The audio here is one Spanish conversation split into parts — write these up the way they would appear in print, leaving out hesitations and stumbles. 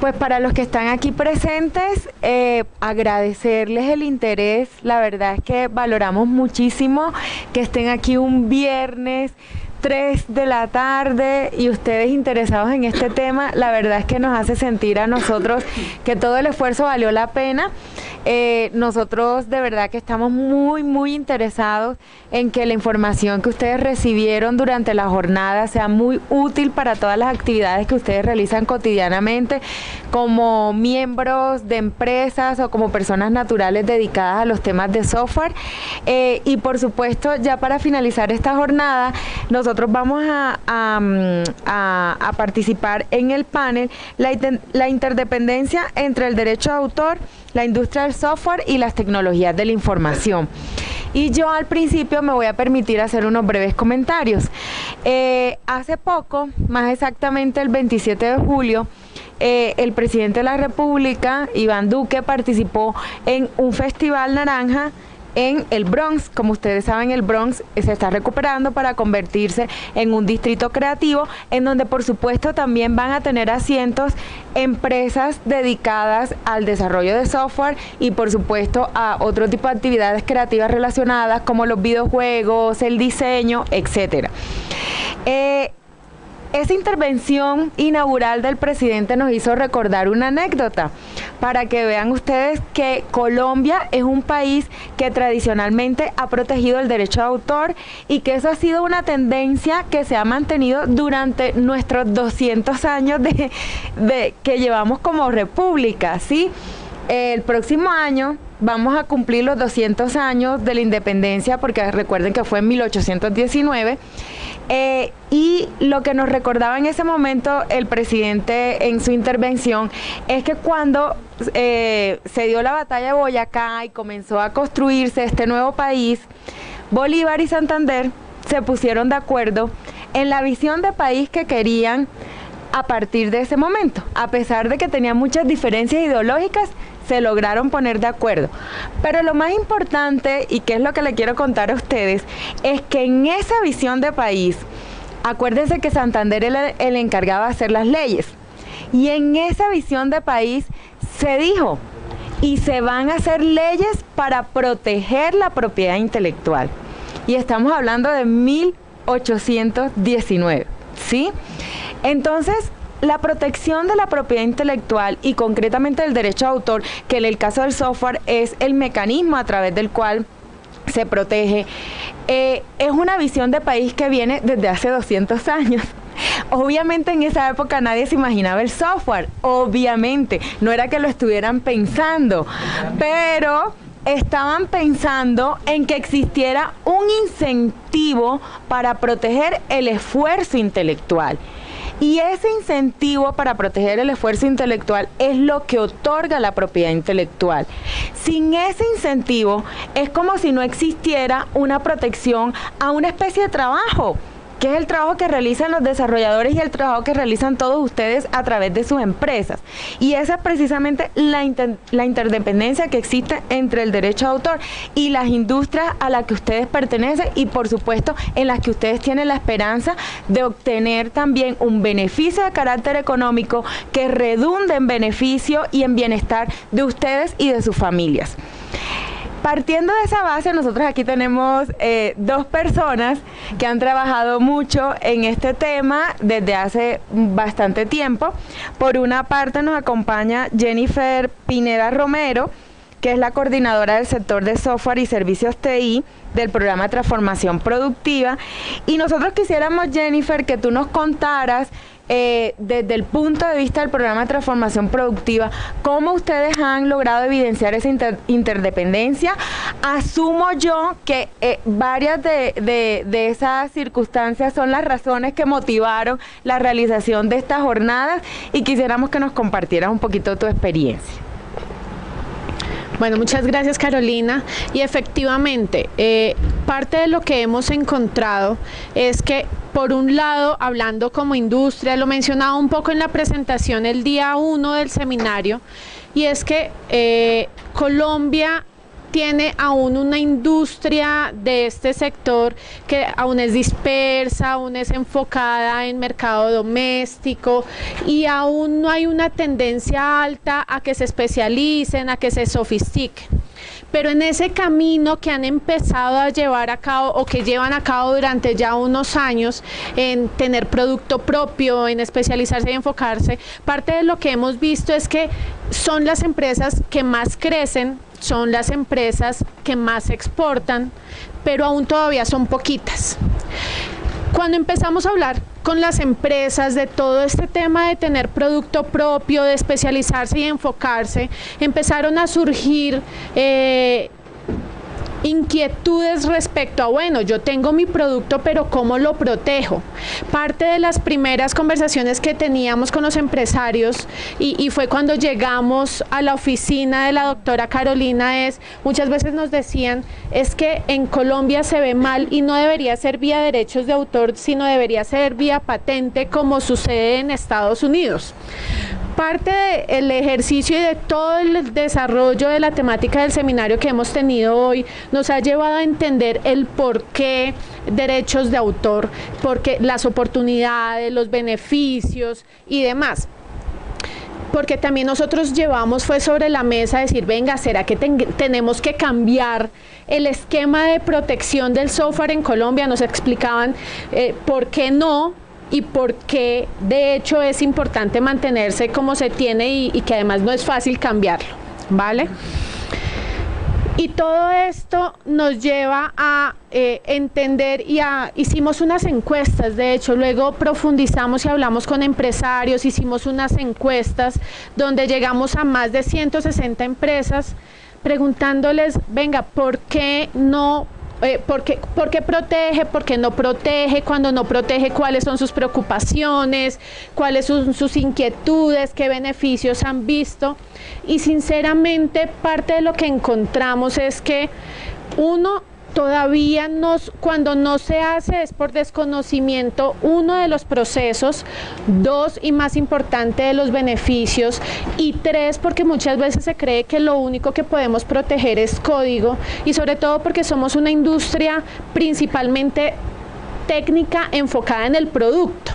Pues para los que están aquí presentes, agradecerles el interés. La verdad es que valoramos muchísimo que estén aquí un viernes 3 de la tarde y ustedes interesados en este tema. La verdad es que nos hace sentir a nosotros que todo el esfuerzo valió la pena. Nosotros de verdad que estamos muy interesados en que la información que ustedes recibieron durante la jornada sea muy útil para todas las actividades que ustedes realizan cotidianamente como miembros de empresas o como personas naturales dedicadas a los temas de software. Y por supuesto, ya para finalizar esta jornada, nosotros vamos a participar en el panel la interdependencia entre el derecho de autor, la industria del software y las tecnologías de la información. Y yo al principio me voy a permitir hacer unos breves comentarios. Hace poco, más exactamente el 27 de julio, el presidente de la República, Iván Duque, participó en un festival naranja en el Bronx. Como ustedes saben, el Bronx se está recuperando para convertirse en un distrito creativo, en donde por supuesto también van a tener asientos empresas dedicadas al desarrollo de software y por supuesto a otro tipo de actividades creativas relacionadas como los videojuegos, el diseño, etcétera. Esa intervención inaugural del presidente nos hizo recordar una anécdota para que vean ustedes que Colombia es un país que tradicionalmente ha protegido el derecho de autor y que eso ha sido una tendencia que se ha mantenido durante nuestros 200 años que llevamos como república, ¿sí? El próximo año vamos a cumplir los 200 años de la independencia, porque recuerden que fue en 1819, y lo que nos recordaba en ese momento el presidente en su intervención es que cuando se dio la batalla de Boyacá y comenzó a construirse este nuevo país, Bolívar y Santander se pusieron de acuerdo en la visión de país que querían a partir de ese momento. A pesar de que tenían muchas diferencias ideológicas, se lograron poner de acuerdo. Pero lo más importante, y que es lo que le quiero contar a ustedes, es que en esa visión de país, acuérdense que Santander era el encargado de hacer las leyes, y en esa visión de país se dijo, y se van a hacer leyes para proteger la propiedad intelectual. Y estamos hablando de 1819, ¿sí? Entonces, la protección de la propiedad intelectual y concretamente del derecho de autor, que en el caso del software es el mecanismo a través del cual se protege, es una visión de país que viene desde hace 200 años. Obviamente en esa época nadie se imaginaba el software, obviamente, no era que lo estuvieran pensando, pero estaban pensando en que existiera un incentivo para proteger el esfuerzo intelectual. Y ese incentivo para proteger el esfuerzo intelectual es lo que otorga la propiedad intelectual. Sin ese incentivo es como si no existiera una protección a una especie de trabajo, que es el trabajo que realizan los desarrolladores y el trabajo que realizan todos ustedes a través de sus empresas. Y esa es precisamente la interdependencia que existe entre el derecho de autor y las industrias a las que ustedes pertenecen y por supuesto en las que ustedes tienen la esperanza de obtener también un beneficio de carácter económico que redunde en beneficio y en bienestar de ustedes y de sus familias. Partiendo de esa base, nosotros aquí tenemos dos personas que han trabajado mucho en este tema desde hace bastante tiempo. Por una parte nos acompaña Jennifer Pineda Romero, que es la coordinadora del sector de software y servicios TI del programa de transformación productiva. Y nosotros quisiéramos, Jennifer, que tú nos contaras desde el punto de vista del programa de transformación productiva, ¿cómo ustedes han logrado evidenciar esa interdependencia? Asumo yo que varias de esas circunstancias son las razones que motivaron la realización de estas jornadas y quisiéramos que nos compartieras un poquito tu experiencia. Bueno, muchas gracias, Carolina. Y efectivamente, parte de lo que hemos encontrado es que, por un lado, hablando como industria, lo mencionaba un poco en la presentación el día 1 del seminario, y es que Colombia mantiene aún una industria de este sector que aún es dispersa, aún es enfocada en mercado doméstico y aún no hay una tendencia alta a que se especialicen, a que se sofistiquen. Pero en ese camino que han empezado a llevar a cabo o que llevan a cabo durante ya unos años en tener producto propio, en especializarse y enfocarse, parte de lo que hemos visto es que son las empresas que más crecen, son las empresas que más exportan, pero aún todavía son poquitas. Cuando empezamos a hablar con las empresas de todo este tema de tener producto propio, de especializarse y enfocarse, empezaron a surgir inquietudes respecto a, bueno, yo tengo mi producto, pero ¿cómo lo protejo? Parte de las primeras conversaciones que teníamos con los empresarios y fue cuando llegamos a la oficina de la doctora Carolina muchas veces nos decían, es que en Colombia se ve mal y no debería ser vía derechos de autor, sino debería ser vía patente como sucede en Estados Unidos. Parte del ejercicio y de todo el desarrollo de la temática del seminario que hemos tenido hoy nos ha llevado a entender el por qué derechos de autor, porque las oportunidades, los beneficios y demás. Porque también nosotros llevamos fue sobre la mesa decir, venga, ¿será que tenemos que cambiar el esquema de protección del software en Colombia? Nos explicaban por qué no, y por qué de hecho es importante mantenerse como se tiene y que además no es fácil cambiarlo, ¿vale? Y todo esto nos lleva a entender hicimos unas encuestas, de hecho luego profundizamos y hablamos con empresarios, hicimos unas encuestas donde llegamos a más de 160 empresas preguntándoles, venga, ¿por qué no? ¿Por qué protege? ¿Por qué no protege? Cuando no protege, ¿cuáles son sus preocupaciones? ¿Cuáles son sus inquietudes? ¿Qué beneficios han visto? Y sinceramente, parte de lo que encontramos es que todavía cuando no se hace es por desconocimiento, uno, de los procesos, dos, y más importante, de los beneficios, y tres, porque muchas veces se cree que lo único que podemos proteger es código, y sobre todo porque somos una industria principalmente técnica enfocada en el producto.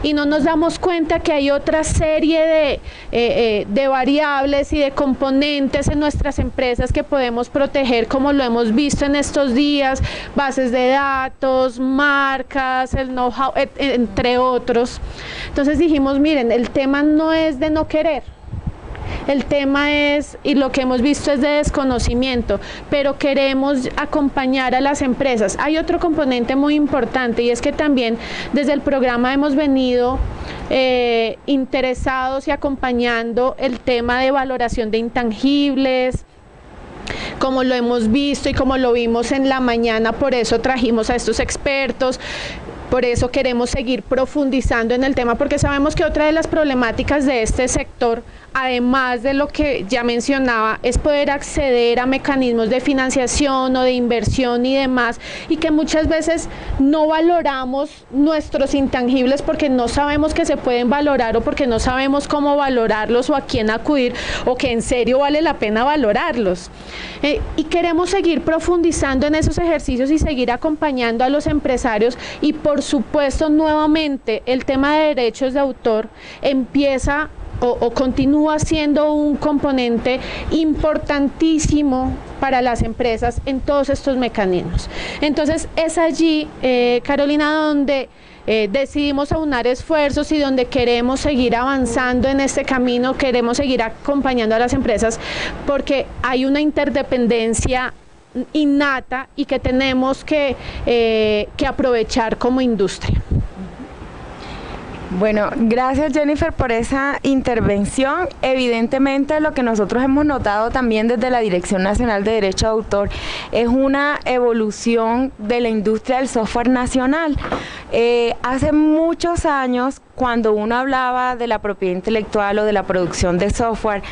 Y no nos damos cuenta que hay otra serie de variables y de componentes en nuestras empresas que podemos proteger, como lo hemos visto en estos días, bases de datos, marcas, el know-how, entre otros. Entonces dijimos, miren, el tema no es de no querer. El tema es, y lo que hemos visto es de desconocimiento, pero queremos acompañar a las empresas. Hay otro componente muy importante y es que también desde el programa hemos venido interesados y acompañando el tema de valoración de intangibles, como lo hemos visto y como lo vimos en la mañana, por eso trajimos a estos expertos. Por eso queremos seguir profundizando en el tema, porque sabemos que otra de las problemáticas de este sector, además de lo que ya mencionaba, es poder acceder a mecanismos de financiación o de inversión y demás, y que muchas veces no valoramos nuestros intangibles porque no sabemos que se pueden valorar o porque no sabemos cómo valorarlos o a quién acudir o que en serio vale la pena valorarlos. Y queremos seguir profundizando en esos ejercicios y seguir acompañando a los empresarios y por supuesto nuevamente el tema de derechos de autor empieza o continúa siendo un componente importantísimo para las empresas en todos estos mecanismos. Entonces es allí, Carolina, donde decidimos aunar esfuerzos y donde queremos seguir avanzando en este camino, queremos seguir acompañando a las empresas porque hay una interdependencia innata y que tenemos que aprovechar como industria. Bueno, gracias Jennifer por esa intervención. Evidentemente lo que nosotros hemos notado también desde la Dirección Nacional de Derecho de Autor es una evolución de la industria del software nacional. Hace muchos años, cuando uno hablaba de la propiedad intelectual o de la producción de software,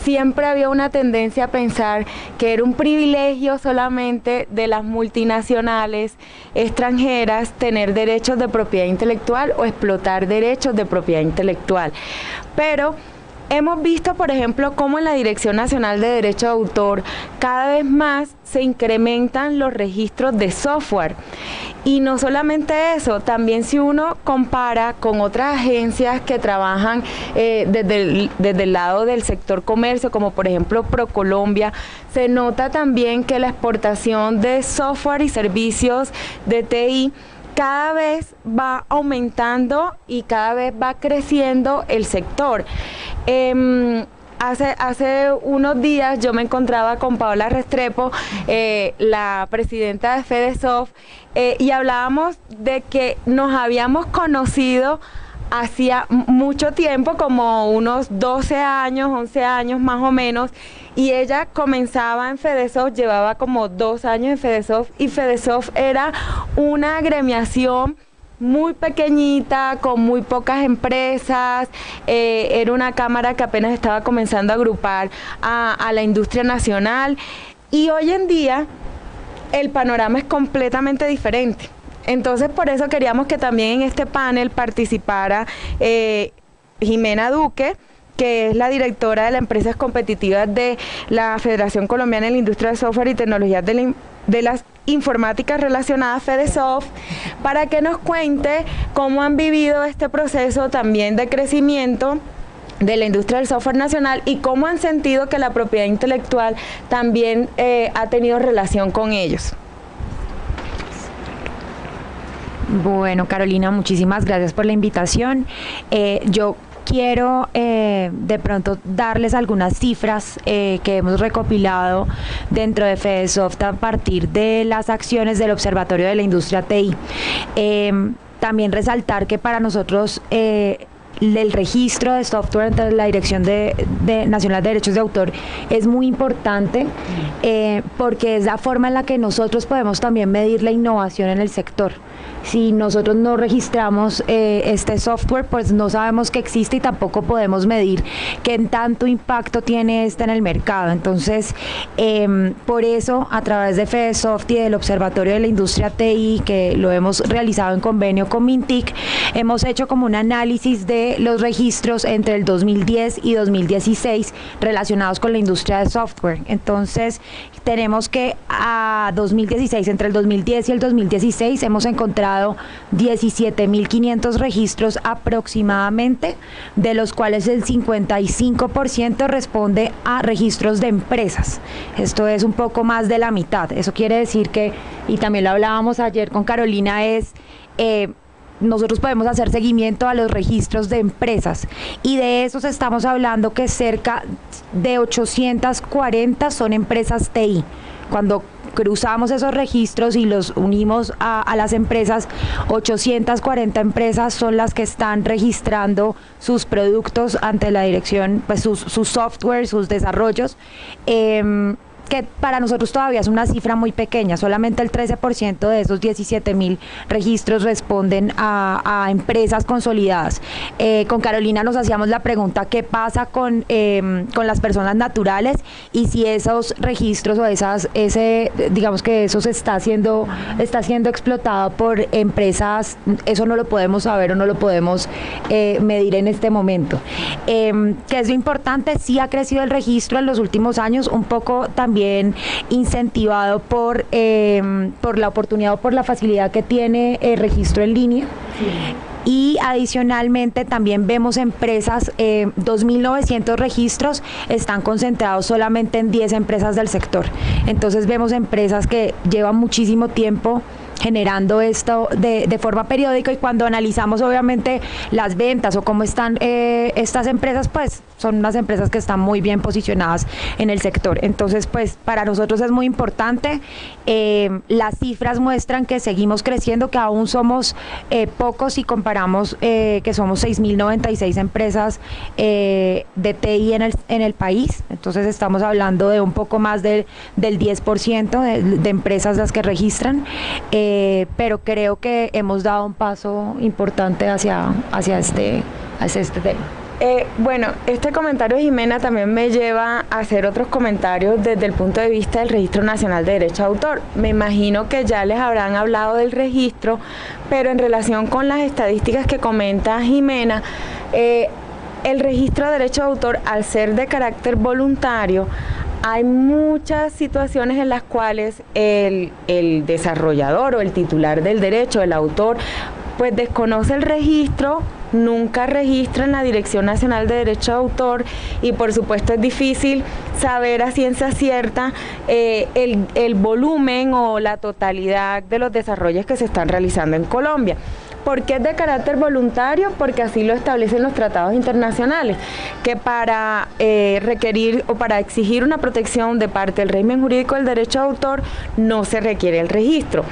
siempre había una tendencia a pensar que era un privilegio solamente de las multinacionales extranjeras tener derechos de propiedad intelectual o explotar derechos de propiedad intelectual. Pero Hemos visto, por ejemplo, cómo en la Dirección Nacional de Derecho de Autor cada vez más se incrementan los registros de software. Y no solamente eso, también si uno compara con otras agencias que trabajan desde el lado del sector comercio, como por ejemplo ProColombia, se nota también que la exportación de software y servicios de TI cada vez va aumentando y cada vez va creciendo el sector. Hace unos días yo me encontraba con Paola Restrepo, la presidenta de FedeSoft, y hablábamos de que nos habíamos conocido hacía mucho tiempo, como unos 12 años, 11 años más o menos, y ella comenzaba en FedeSoft, llevaba como 2 años en FedeSoft, y FedeSoft era una agremiación muy pequeñita, con muy pocas empresas, era una cámara que apenas estaba comenzando a agrupar a la industria nacional, y hoy en día el panorama es completamente diferente. Entonces, por eso queríamos que también en este panel participara Jimena Duque, que es la directora de las empresas competitivas de la Federación Colombiana de la Industria de Software y Tecnologías de las informáticas relacionadas, FedeSoft, para que nos cuente cómo han vivido este proceso también de crecimiento de la industria del software nacional y cómo han sentido que la propiedad intelectual también ha tenido relación con ellos. Bueno, Carolina, muchísimas gracias por la invitación. Yo quiero de pronto darles algunas cifras que hemos recopilado dentro de FedeSoft a partir de las acciones del Observatorio de la Industria TI. También resaltar que para nosotros el registro de software entre la Dirección Nacional de Derechos de Autor es muy importante porque es la forma en la que nosotros podemos también medir la innovación en el sector. Si nosotros no registramos este software, pues no sabemos que existe y tampoco podemos medir qué tanto impacto tiene este en el mercado. Entonces, por eso, a través de FedeSoft y del Observatorio de la Industria TI, que lo hemos realizado en convenio con Mintic, hemos hecho como un análisis de los registros entre el 2010 y 2016 relacionados con la industria de software. Entonces, tenemos que a 2016, entre el 2010 y el 2016, hemos encontrado 17.500 registros aproximadamente, de los cuales el 55% responde a registros de empresas. Esto es un poco más de la mitad. Eso quiere decir que, y también lo hablábamos ayer con Carolina, nosotros podemos hacer seguimiento a los registros de empresas y de esos estamos hablando que cerca de 840 son empresas TI. Cuando cruzamos esos registros y los unimos a las empresas, 840 empresas son las que están registrando sus productos ante la dirección, pues sus software, sus desarrollos, que para nosotros todavía es una cifra muy pequeña. Solamente el 13% de esos 17.000 registros responden a empresas consolidadas. Con Carolina nos hacíamos la pregunta, ¿qué pasa con las personas naturales? Y si esos registros o digamos que eso está siendo explotado por empresas, eso no lo podemos saber o no lo podemos medir en este momento. ¿Qué es lo importante? Sí ha crecido el registro en los últimos años, un poco también incentivado por la oportunidad o por la facilidad que tiene el registro en línea. Sí. Y adicionalmente también vemos empresas, 2.900 registros están concentrados solamente en 10 empresas del sector. Entonces vemos empresas que llevan muchísimo tiempo generando esto de forma periódica, y cuando analizamos obviamente las ventas o cómo están estas empresas, pues son unas empresas que están muy bien posicionadas en el sector. Entonces, pues para nosotros es muy importante. Las cifras muestran que seguimos creciendo, que aún somos pocos si comparamos que somos 6.096 empresas de TI en el país. Entonces estamos hablando de un poco más del 10% de empresas las que registran. Pero creo que hemos dado un paso importante hacia este tema. Bueno, este comentario de Jimena también me lleva a hacer otros comentarios desde el punto de vista del Registro Nacional de Derecho de Autor. Me imagino que ya les habrán hablado del registro, pero en relación con las estadísticas que comenta Jimena, el registro de derecho de autor, al ser de carácter voluntario, hay muchas situaciones en las cuales el desarrollador o el titular del derecho, el autor, pues desconoce el registro, nunca registra en la Dirección Nacional de Derecho de Autor y por supuesto es difícil saber a ciencia cierta el volumen o la totalidad de los desarrollos que se están realizando en Colombia. ¿Por qué es de carácter voluntario? Porque así lo establecen los tratados internacionales, que para requerir o para exigir una protección de parte del régimen jurídico del derecho de autor no se requiere el registro.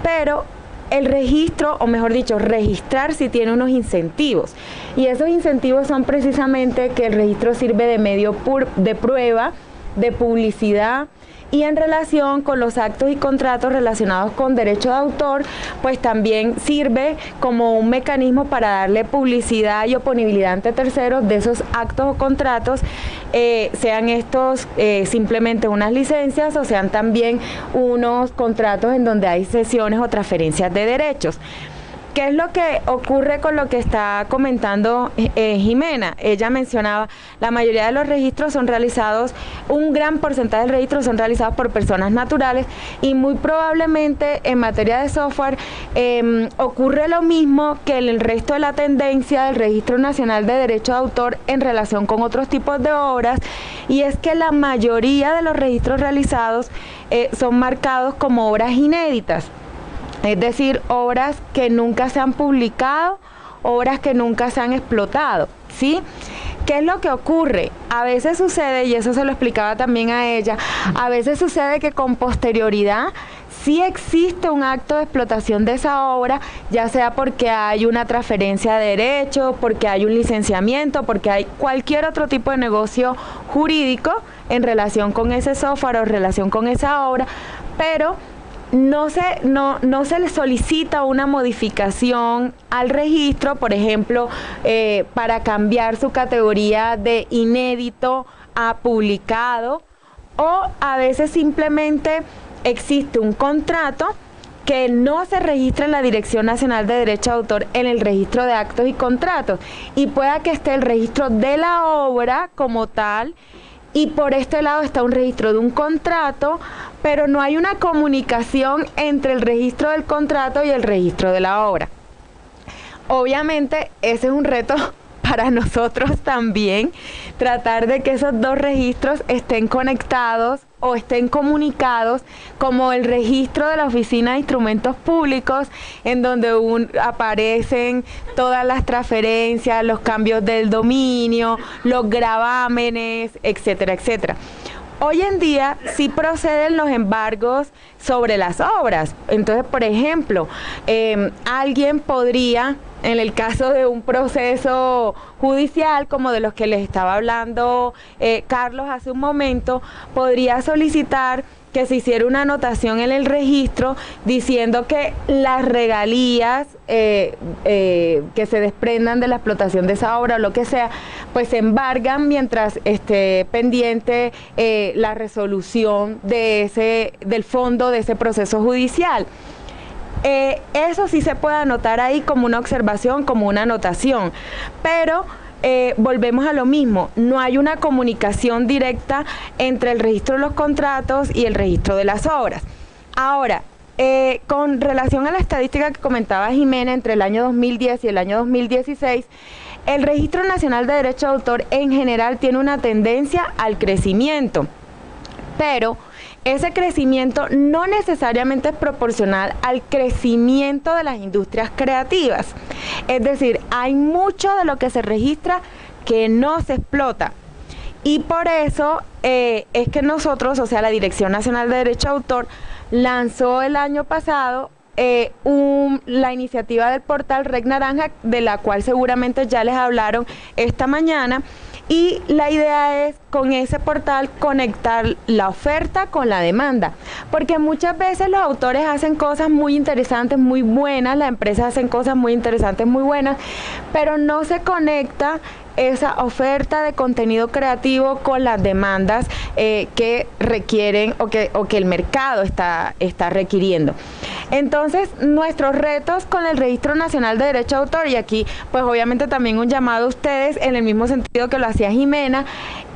Pero el registro, o mejor dicho, registrar sí tiene unos incentivos. Y esos incentivos son precisamente que el registro sirve de medio de prueba, de publicidad, y en relación con los actos y contratos relacionados con derecho de autor, pues también sirve como un mecanismo para darle publicidad y oponibilidad ante terceros de esos actos o contratos, sean estos simplemente unas licencias o sean también unos contratos en donde hay cesiones o transferencias de derechos. ¿Qué es lo que ocurre con lo que está comentando Jimena? Ella mencionaba, la mayoría de los registros son realizados, un gran porcentaje de registros son realizados por personas naturales y muy probablemente en materia de software ocurre lo mismo que en el resto de la tendencia del Registro Nacional de Derecho de Autor en relación con otros tipos de obras, y es que la mayoría de los registros realizados son marcados como obras inéditas. Es decir, obras que nunca se han publicado, obras que nunca se han explotado, ¿sí? ¿Qué es lo que ocurre? A veces sucede, y eso se lo explicaba también a ella, a veces sucede que con posterioridad sí existe un acto de explotación de esa obra, ya sea porque hay una transferencia de derechos, porque hay un licenciamiento, porque hay cualquier otro tipo de negocio jurídico en relación con ese software o en relación con esa obra, pero no se le solicita una modificación al registro, por ejemplo, para cambiar su categoría de inédito a publicado, o a veces simplemente existe un contrato que no se registra en la Dirección Nacional de Derecho de Autor en el registro de actos y contratos, y pueda que esté el registro de la obra como tal, y por este lado está un registro de un contrato, pero no hay una comunicación entre el registro del contrato y el registro de la obra. Obviamente ese es un reto para nosotros también, tratar de que esos dos registros estén conectados o estén comunicados, como el registro de la Oficina de Instrumentos Públicos, en donde aparecen todas las transferencias, los cambios del dominio, los gravámenes, etcétera, etcétera. Hoy en día sí proceden los embargos sobre las obras. Entonces, por ejemplo, alguien podría, en el caso de un proceso judicial como de los que les estaba hablando Carlos hace un momento, podría solicitar que se hiciera una anotación en el registro diciendo que las regalías que se desprendan de la explotación de esa obra o lo que sea, pues se embargan mientras esté pendiente la resolución del fondo de ese proceso judicial. Eso sí se puede anotar ahí como una observación, como una anotación, pero volvemos a lo mismo, no hay una comunicación directa entre el registro de los contratos y el registro de las obras. Ahora, con relación a la estadística que comentaba Jimena entre el año 2010 y el año 2016, el Registro Nacional de Derecho de Autor en general tiene una tendencia al crecimiento, pero ese crecimiento no necesariamente es proporcional al crecimiento de las industrias creativas. Es decir, hay mucho de lo que se registra que no se explota. Y por eso es que nosotros, o sea, la Dirección Nacional de Derecho de Autor, lanzó el año pasado la iniciativa del portal Red Naranja, de la cual seguramente ya les hablaron esta mañana. Y la idea es con ese portal conectar la oferta con la demanda, porque muchas veces los autores hacen cosas muy interesantes, muy buenas, las empresas hacen cosas muy interesantes, muy buenas, pero no se conecta esa oferta de contenido creativo con las demandas que requieren o que el mercado está requiriendo. Entonces, nuestros retos con el Registro Nacional de Derecho de Autor, y aquí pues obviamente también un llamado a ustedes en el mismo sentido que lo hacía Jimena,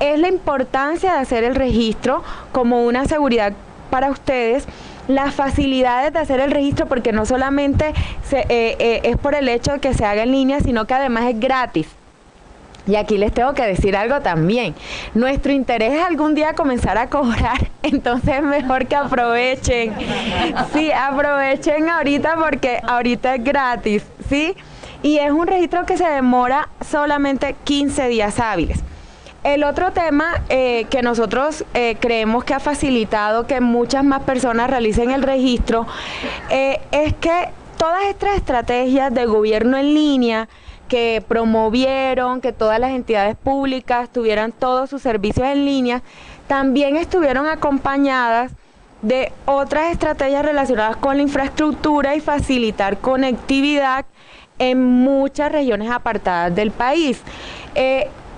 es la importancia de hacer el registro como una seguridad para ustedes, las facilidades de hacer el registro, porque no solamente es por el hecho de que se haga en línea, sino que además es gratis. Y aquí les tengo que decir algo también. Nuestro interés es algún día comenzar a cobrar, entonces mejor que aprovechen. Sí, aprovechen ahorita porque ahorita es gratis, ¿sí? Y es un registro que se demora solamente 15 días hábiles. El otro tema que nosotros creemos que ha facilitado que muchas más personas realicen el registro es que todas estas estrategias de gobierno en línea que promovieron que todas las entidades públicas tuvieran todos sus servicios en línea, también estuvieron acompañadas de otras estrategias relacionadas con la infraestructura y facilitar conectividad en muchas regiones apartadas del país.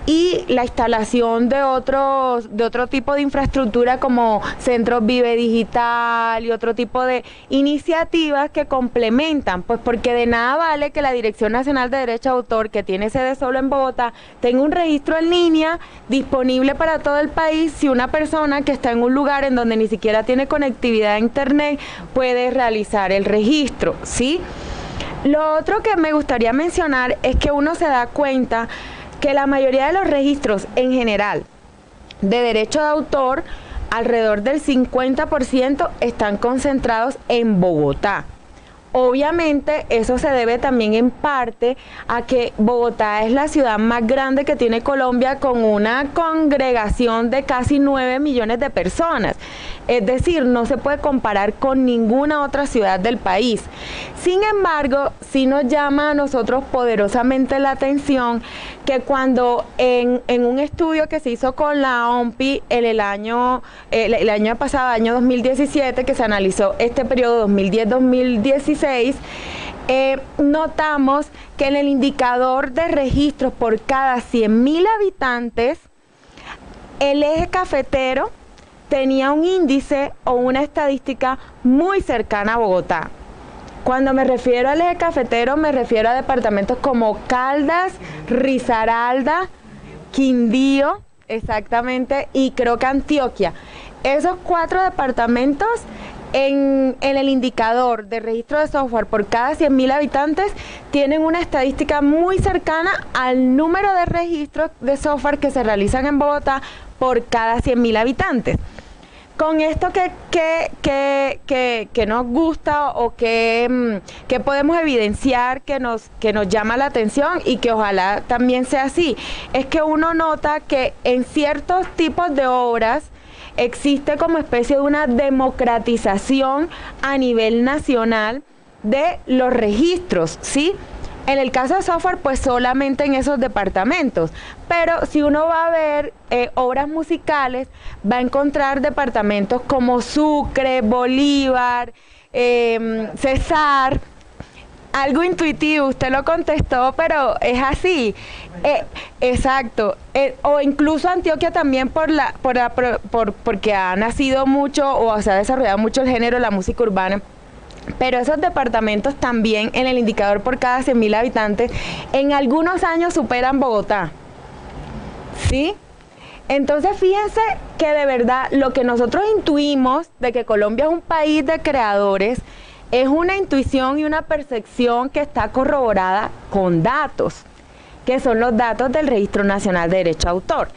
Y la instalación de otro tipo de infraestructura como Centros Vive Digital y otro tipo de iniciativas que complementan, pues porque de nada vale que la Dirección Nacional de Derecho de Autor, que tiene sede solo en Bogotá, tenga un registro en línea disponible para todo el país si una persona que está en un lugar en donde ni siquiera tiene conectividad a internet puede realizar el registro, ¿sí? Lo otro que me gustaría mencionar es que uno se da cuenta que la mayoría de los registros en general de derecho de autor, alrededor del 50%, están concentrados en Bogotá. Obviamente eso se debe también en parte a que Bogotá es la ciudad más grande que tiene Colombia, con una congregación de casi 9 millones de personas. Es decir, no se puede comparar con ninguna otra ciudad del país. Sin embargo, sí nos llama a nosotros poderosamente la atención que cuando en un estudio que se hizo con la OMPI el año pasado, año 2017, que se analizó este periodo 2010-2016, notamos que en el indicador de registros por cada 100.000 habitantes, el eje cafetero tenía un índice o una estadística muy cercana a Bogotá. Cuando me refiero al eje cafetero, me refiero a departamentos como Caldas, Risaralda, Quindío, exactamente, y creo que Antioquia. Esos 4 departamentos en el indicador de registro de software por cada 100.000 habitantes tienen una estadística muy cercana al número de registros de software que se realizan en Bogotá por cada 100.000 habitantes. Con esto que nos gusta o que podemos evidenciar que nos llama la atención y que ojalá también sea así, es que uno nota que en ciertos tipos de obras existe como especie de una democratización a nivel nacional de los registros, ¿sí? En el caso de software, pues solamente en esos departamentos, pero si uno va a ver obras musicales, va a encontrar departamentos como Sucre, Bolívar, Cesar. Algo intuitivo, usted lo contestó, pero es así. Exacto. O incluso Antioquia también porque ha nacido mucho o se ha desarrollado mucho el género de la música urbana. Pero esos departamentos también en el indicador por cada 100.000 habitantes en algunos años superan Bogotá, ¿sí? Entonces fíjense que de verdad lo que nosotros intuimos de que Colombia es un país de creadores es una intuición y una percepción que está corroborada con datos, que son los datos del Registro Nacional de Derecho de Autor.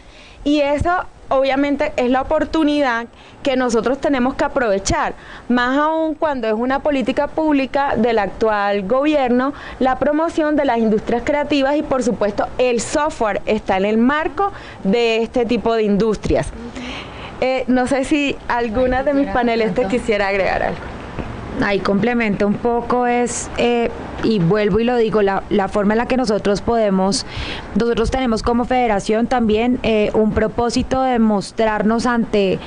Y eso obviamente es la oportunidad que nosotros tenemos que aprovechar, más aún cuando es una política pública del actual gobierno, la promoción de las industrias creativas, y por supuesto el software está en el marco de este tipo de industrias. No sé si alguna de mis panelistas quisiera agregar algo. Ahí complemento un poco y vuelvo y lo digo, la forma en la que nosotros tenemos como federación también un propósito de mostrarnos ante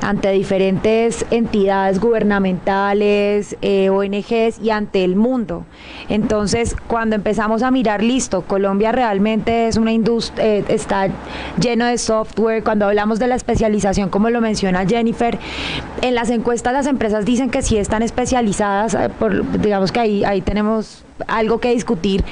ante diferentes entidades gubernamentales, ONGs y ante el mundo. Entonces, cuando empezamos a mirar, listo, Colombia realmente es una industria, está lleno de software. Cuando hablamos de la especialización, como lo menciona Jennifer, en las encuestas las empresas dicen que sí están especializadas, digamos que ahí tenemos algo que discutir,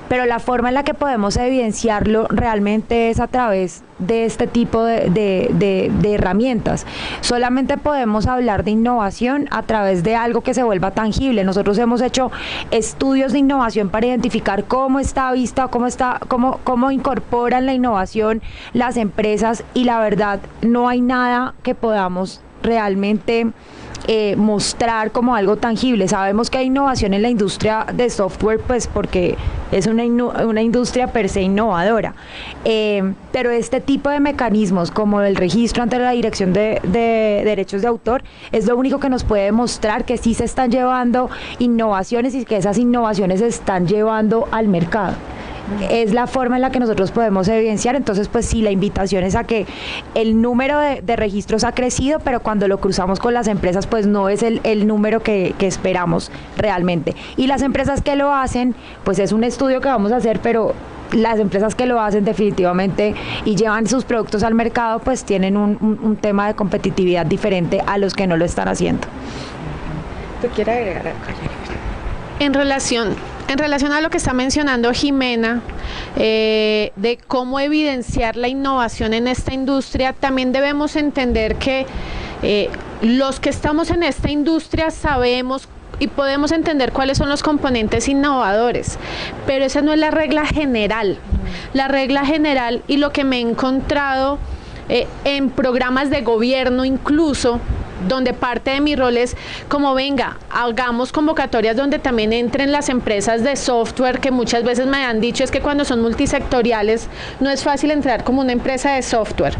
pero la forma en la que podemos evidenciarlo realmente es a través de este tipo de herramientas. Solamente podemos hablar de innovación a través de algo que se vuelva tangible. Nosotros hemos hecho estudios de innovación para identificar cómo está vista, cómo incorporan la innovación las empresas, y la verdad no hay nada que podamos realmente mostrar como algo tangible. Sabemos que hay innovación en la industria de software, pues porque es una industria per se innovadora, pero este tipo de mecanismos como el registro ante la Dirección de Derechos de Autor es lo único que nos puede mostrar que sí se están llevando innovaciones y que esas innovaciones se están llevando al mercado. Es la forma en la que nosotros podemos evidenciar. Entonces, pues sí, la invitación es a que el número de registros ha crecido, pero cuando lo cruzamos con las empresas, pues no es el número que esperamos realmente. Y las empresas que lo hacen, pues es un estudio que vamos a hacer, pero las empresas que lo hacen definitivamente y llevan sus productos al mercado, pues tienen un tema de competitividad diferente a los que no lo están haciendo. ¿Tú quieres agregar algo? En relación a lo que está mencionando Jimena, de cómo evidenciar la innovación en esta industria, también debemos entender que los que estamos en esta industria sabemos y podemos entender cuáles son los componentes innovadores, pero esa no es la regla general. La regla general, y lo que me he encontrado en programas de gobierno incluso, donde parte de mi rol es como venga, hagamos convocatorias donde también entren las empresas de software, que muchas veces me han dicho es que cuando son multisectoriales no es fácil entrar como una empresa de software.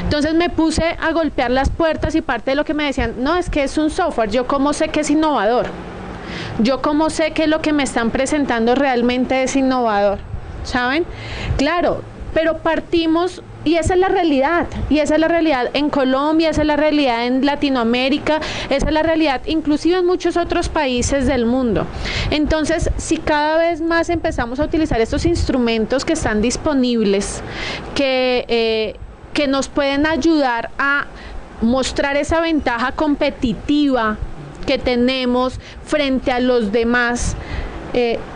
Entonces me puse a golpear las puertas y parte de lo que me decían, no, es que es un software, yo cómo sé que es innovador, yo cómo sé que lo que me están presentando realmente es innovador, ¿saben? Claro, pero partimos. Y esa es la realidad, en Colombia, esa es la realidad en Latinoamérica, esa es la realidad inclusive en muchos otros países del mundo. Entonces, si cada vez más empezamos a utilizar estos instrumentos que están disponibles, que nos pueden ayudar a mostrar esa ventaja competitiva que tenemos frente a los demás,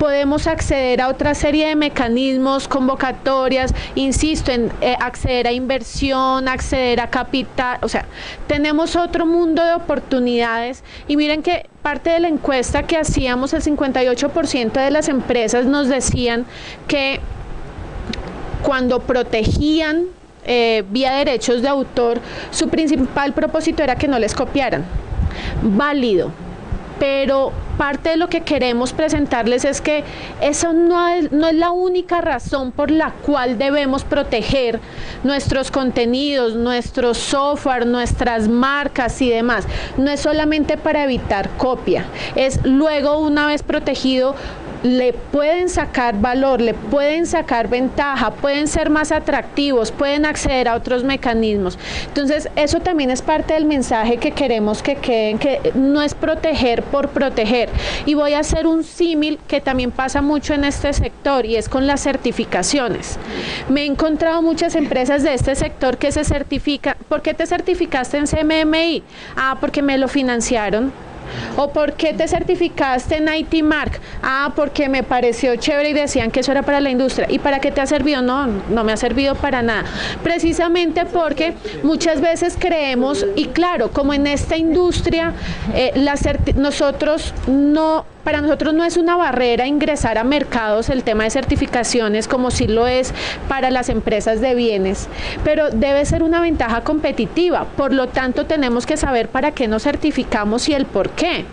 podemos acceder a otra serie de mecanismos, convocatorias, insisto, en acceder a inversión, acceder a capital, o sea, tenemos otro mundo de oportunidades. Y miren que parte de la encuesta que hacíamos, el 58% de las empresas nos decían que cuando protegían vía derechos de autor, su principal propósito era que no les copiaran. Válido, pero parte de lo que queremos presentarles es que eso no es la única razón por la cual debemos proteger nuestros contenidos, nuestro software, nuestras marcas y demás. No es solamente para evitar copia, es luego, una vez protegido, le pueden sacar valor, le pueden sacar ventaja, pueden ser más atractivos, pueden acceder a otros mecanismos. Entonces, eso también es parte del mensaje que queremos que queden, que no es proteger por proteger. Y voy a hacer un símil que también pasa mucho en este sector, y es con las certificaciones. Me he encontrado muchas empresas de este sector que se certifican. ¿Por qué te certificaste en CMMI? Ah, porque me lo financiaron. ¿O por qué te certificaste en IT Mark? Ah, porque me pareció chévere y decían que eso era para la industria. ¿Y para qué te ha servido? No, no me ha servido para nada. Precisamente porque muchas veces creemos, y claro, como en esta industria, para nosotros no es una barrera ingresar a mercados el tema de certificaciones, como sí lo es para las empresas de bienes, pero debe ser una ventaja competitiva. Por lo tanto, tenemos que saber para qué nos certificamos y el por qué.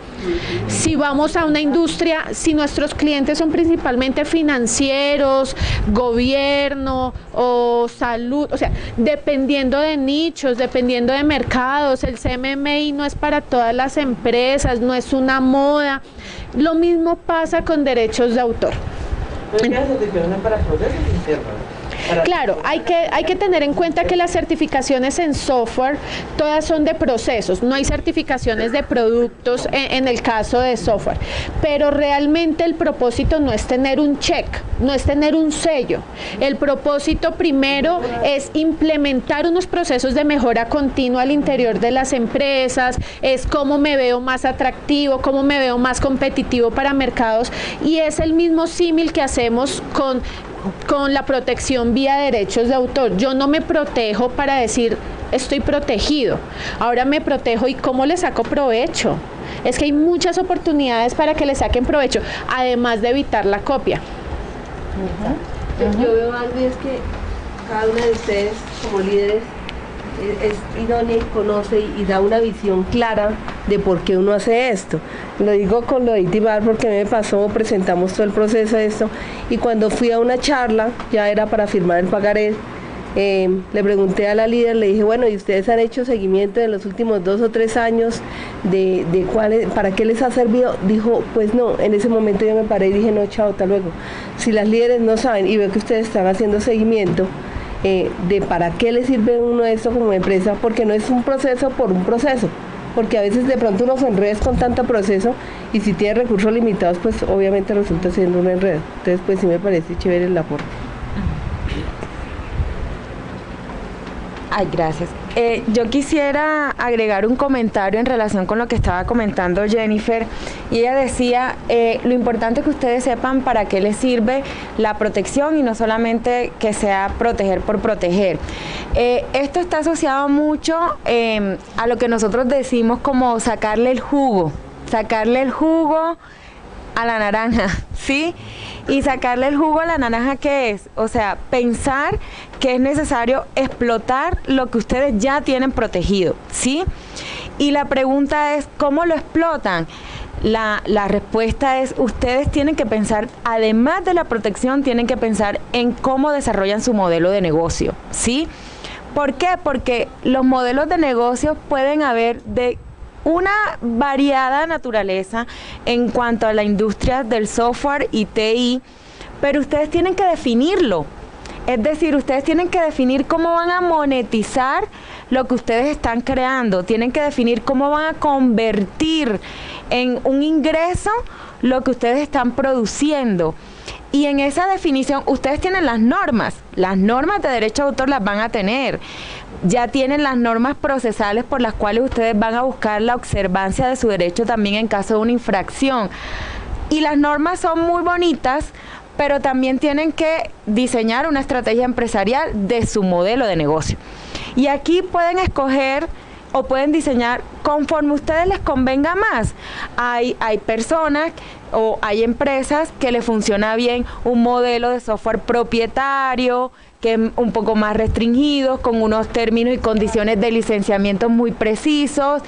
Si vamos a una industria, si nuestros clientes son principalmente financieros, gobierno o salud, o sea, dependiendo de nichos, dependiendo de mercados, el CMMI no es para todas las empresas, no es una moda. Lo mismo pasa con derechos de autor. ¿Pero qué certificación para procesos internos? Claro, hay que tener en cuenta que las certificaciones en software todas son de procesos, no hay certificaciones de productos en el caso de software, pero realmente el propósito no es tener un check, no es tener un sello. El propósito primero es implementar unos procesos de mejora continua al interior de las empresas, es cómo me veo más atractivo, cómo me veo más competitivo para mercados, y es el mismo símil que hacemos con la protección vía derechos de autor. Yo no me protejo para decir estoy protegido, ahora me protejo y cómo le saco provecho. Es que hay muchas oportunidades para que le saquen provecho, además de evitar la copia. Yo veo algo, y es que cada una de ustedes como líderes es idónea y conoce y da una visión clara de por qué uno hace esto. Lo digo con lo de Itibar porque me pasó, presentamos todo el proceso de esto, y cuando fui a una charla, ya era para firmar el pagaré, le pregunté a la líder, le dije, bueno, ¿y ustedes han hecho seguimiento en los últimos 2 o 3 años de para qué les ha servido? Dijo, pues no. En ese momento yo me paré y dije, no, chao, hasta luego. Si las líderes no saben, y veo que ustedes están haciendo seguimiento de para qué le sirve uno esto como empresa, porque no es un proceso por un proceso, porque a veces de pronto uno se enreda con tanto proceso, y si tiene recursos limitados, pues obviamente resulta siendo un enredo. Entonces, pues sí me parece chévere el aporte. Ay, gracias. Yo quisiera agregar un comentario en relación con lo que estaba comentando Jennifer, y ella decía, lo importante es que ustedes sepan para qué les sirve la protección y no solamente que sea proteger por proteger. Esto está asociado mucho a lo que nosotros decimos como sacarle el jugo a la naranja, ¿sí? Y sacarle el jugo a la naranja, ¿qué es? O sea, pensar que es necesario explotar lo que ustedes ya tienen protegido, ¿sí? Y la pregunta es, ¿cómo lo explotan? La respuesta es, ustedes tienen que pensar, además de la protección, tienen que pensar en cómo desarrollan su modelo de negocio, ¿sí? ¿Por qué? Porque los modelos de negocio pueden haber de una variada naturaleza en cuanto a la industria del software y TI, pero ustedes tienen que definirlo. Es decir, ustedes tienen que definir cómo van a monetizar lo que ustedes están creando, tienen que definir cómo van a convertir en un ingreso lo que ustedes están produciendo. Y en esa definición, ustedes tienen las normas de derecho de autor las van a tener. Ya tienen las normas procesales por las cuales ustedes van a buscar la observancia de su derecho también en caso de una infracción. Y las normas son muy bonitas, pero también tienen que diseñar una estrategia empresarial de su modelo de negocio. Y aquí pueden escoger o pueden diseñar conforme a ustedes les convenga más. Hay personas o hay empresas que les funciona bien un modelo de software propietario, que es un poco más restringidos, con unos términos y condiciones de licenciamiento muy precisos.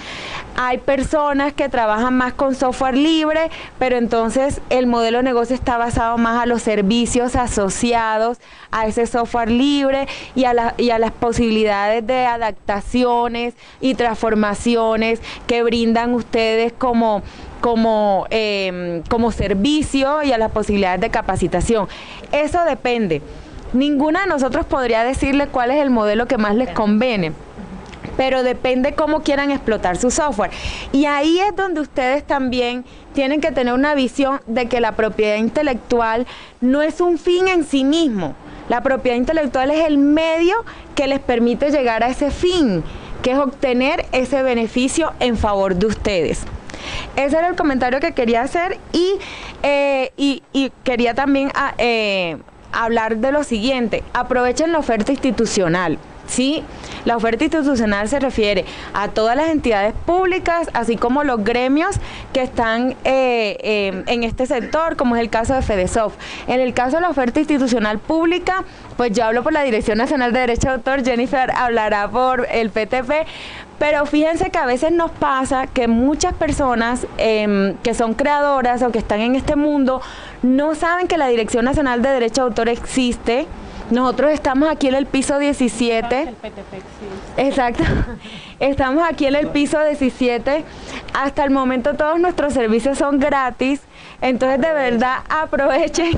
Hay personas que trabajan más con software libre, pero entonces el modelo de negocio está basado más a los servicios asociados a ese software libre y a las posibilidades de adaptaciones y transformaciones que brindan ustedes como servicio, y a las posibilidades de capacitación. Eso depende. Ninguna de nosotros podría decirle cuál es el modelo que más les conviene, pero depende cómo quieran explotar su software. Y ahí es donde ustedes también tienen que tener una visión de que la propiedad intelectual no es un fin en sí mismo. La propiedad intelectual es el medio que les permite llegar a ese fin, que es obtener ese beneficio en favor de ustedes. Ese era el comentario que quería hacer, y quería también hablar de lo siguiente. Aprovechen la oferta institucional, ¿sí? La oferta institucional se refiere a todas las entidades públicas, así como los gremios que están en este sector, como es el caso de FEDESOFT. En el caso de la oferta institucional pública, pues yo hablo por la Dirección Nacional de Derecho de Autor, Jennifer hablará por el PTP, pero fíjense que a veces nos pasa que muchas personas que son creadoras o que están en este mundo no saben que la Dirección Nacional de Derecho de Autor existe, Nosotros estamos aquí en el piso 17. Exacto. Estamos aquí en el piso 17. Hasta el momento todos nuestros servicios son gratis. Entonces, de verdad, aprovechen,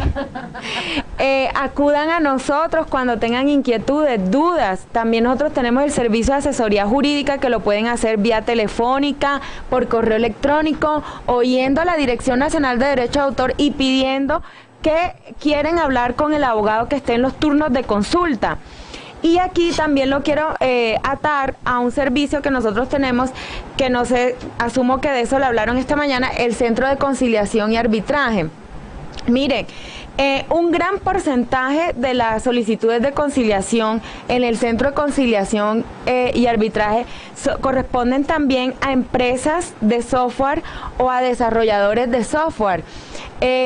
acudan a nosotros cuando tengan inquietudes, dudas. También nosotros tenemos el servicio de asesoría jurídica que lo pueden hacer vía telefónica, por correo electrónico, o yendo a la Dirección Nacional de Derecho de Autor y pidiendo que quieren hablar con el abogado que esté en los turnos de consulta. Y aquí también lo quiero atar a un servicio que nosotros tenemos, que no sé, asumo que de eso le hablaron esta mañana, el Centro de Conciliación y Arbitraje. Miren, un gran porcentaje de las solicitudes de conciliación en el Centro de Conciliación y Arbitraje corresponden también a empresas de software o a desarrolladores de software.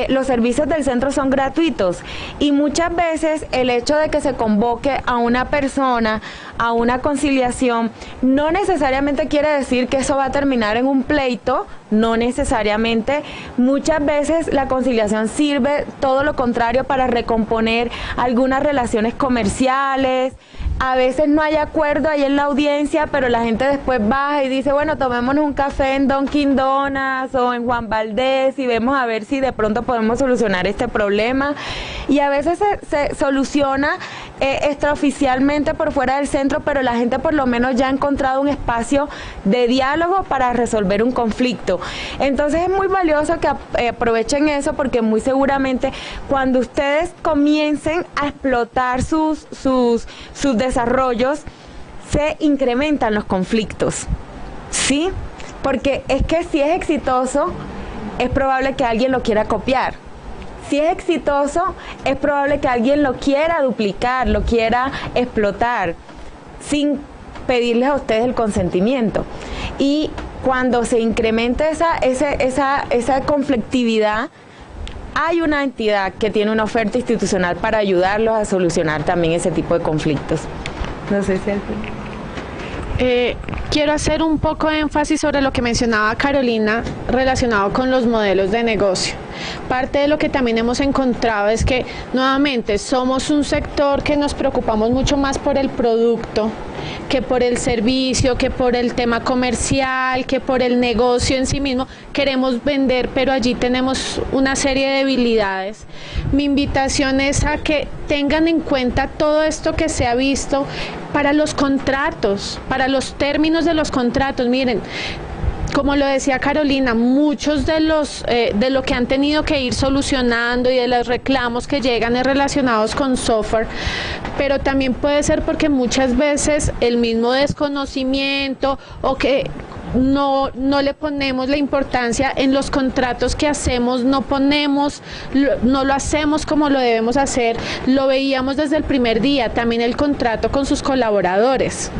Los servicios del centro son gratuitos y muchas veces el hecho de que se convoque a una persona a una conciliación no necesariamente quiere decir que eso va a terminar en un pleito, no necesariamente. Muchas veces la conciliación sirve todo lo contrario, para recomponer algunas relaciones comerciales. A veces no hay acuerdo ahí en la audiencia, pero la gente después baja y dice, bueno, tomémonos un café en Dunkin' Donuts o en Juan Valdez y vemos a ver si de pronto podemos solucionar este problema. Y a veces se soluciona extraoficialmente por fuera del centro, pero la gente por lo menos ya ha encontrado un espacio de diálogo para resolver un conflicto. Entonces es muy valioso que aprovechen eso, porque muy seguramente cuando ustedes comiencen a explotar sus desarrollos, se incrementan los conflictos, ¿sí? Porque es que si es exitoso, es probable que alguien lo quiera copiar. Si es exitoso, es probable que alguien lo quiera duplicar, lo quiera explotar, sin pedirles a ustedes el consentimiento. Y cuando se incremente esa conflictividad, hay una entidad que tiene una oferta institucional para ayudarlos a solucionar también ese tipo de conflictos. No sé si quiero hacer un poco de énfasis sobre lo que mencionaba Carolina relacionado con los modelos de negocio. Parte de lo que también hemos encontrado es que nuevamente somos un sector que nos preocupamos mucho más por el producto que por el servicio, que por el tema comercial, que por el negocio en sí mismo. Queremos vender, pero allí tenemos una serie de debilidades. Mi invitación es a que tengan en cuenta todo esto que se ha visto para los contratos, para los términos de los contratos. Miren, como lo decía Carolina, muchos de lo que han tenido que ir solucionando y de los reclamos que llegan es relacionados con software, pero también puede ser porque muchas veces el mismo desconocimiento o que no le ponemos la importancia en los contratos que hacemos, no lo hacemos como lo debemos hacer. Lo veíamos desde el primer día, también el contrato con sus colaboradores.